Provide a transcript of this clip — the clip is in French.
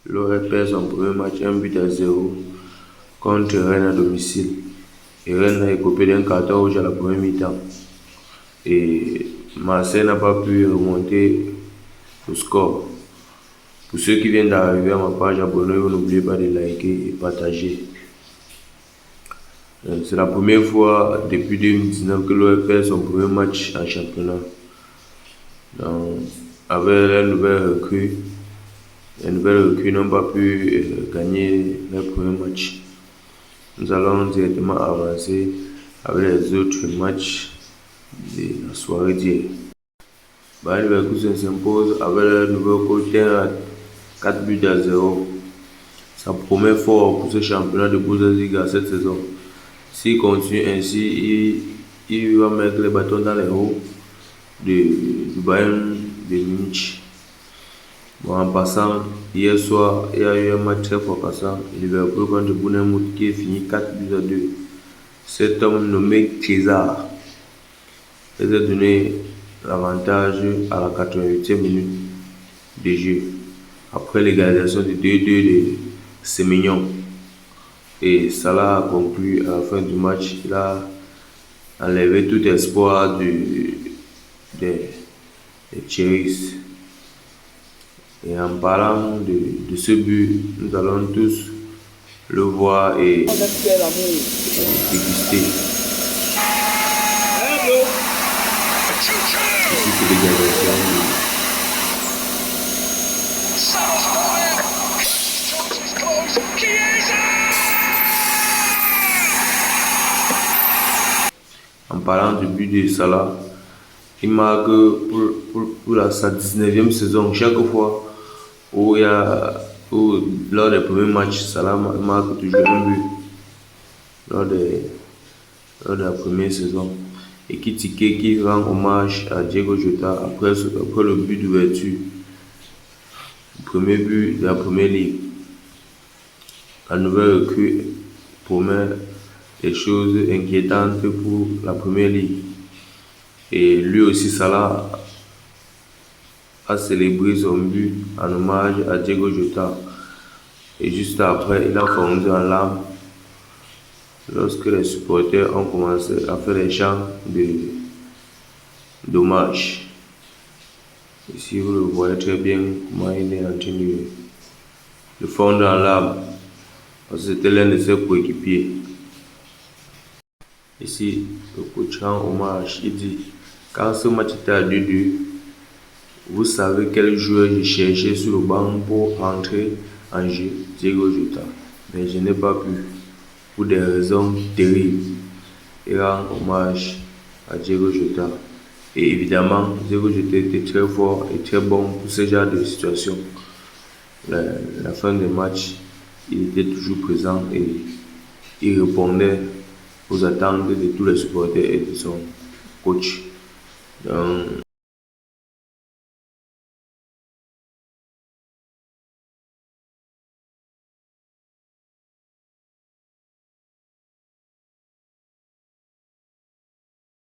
L'OL perd son premier match 1 but à 0 contre Rennes à domicile. Et Rennes a écopé d'un carton rouge à la première mi-temps. Et Marseille n'a pas pu remonter le score. Pour ceux qui viennent d'arriver à ma page, abonnez-vous, n'oubliez pas de liker et partager. C'est la première fois depuis 2019 que l'OL perd son premier match en championnat. Avec les nouvelles recrues n'ont pas pu gagner leur premier match. Nous allons directement avancer avec les autres matchs de la soirée d'hier. Bayer Leverkusen s'impose avec le nouveau coach 4 buts à 0. Ça promet fort pour ce championnat de Bundesliga cette saison. S'il continue ainsi, il va mettre les bâtons dans les roues du Bayern de Munich. Bon, en passant, hier soir, il y a eu un match très fracassant. Liverpool contre Bournemouth qui est fini 4 buts à 2. Cet homme nommé César les a donné l'avantage à la 88e minute de jeu. Après l'égalisation de 2-2 de Sémignon. Et Salah a conclu à la fin du match. Il a enlevé tout espoir des Cherries. Et en parlant de ce but, nous allons tous le voir et déguster. Ici, c'est l'égalisation. En parlant du but de Salah, il marque pour sa 19e saison. Chaque fois où lors des premiers matchs, Salah marque toujours un but lors de la première saison. Et qui rend hommage à Diego Jota après le but d'ouverture, le premier but de la première ligue. La nouvelle recrue promet des choses inquiétantes pour la première ligue. Et lui aussi, Salah a célébré son but en hommage à Diego Jota. Et juste après, il a fondu en larmes lorsque les supporters ont commencé à faire des chants d'hommage. Ici, vous le voyez très bien comment il est en train de fondre en larmes. Parce que c'était l'un de ses coéquipiers. Ici, le coach rend hommage. Il dit, quand ce match était à 2-2, vous savez quel joueur j'ai cherché sur le banc pour entrer en jeu, Diego Jota. Mais je n'ai pas pu, pour des raisons terribles. Il rend hommage à Diego Jota. Et évidemment, Diego Jota était très fort et très bon pour ce genre de situation. La fin du match, il était toujours présent et il répondait aux attentes de tous les supporters et de son coach. Donc,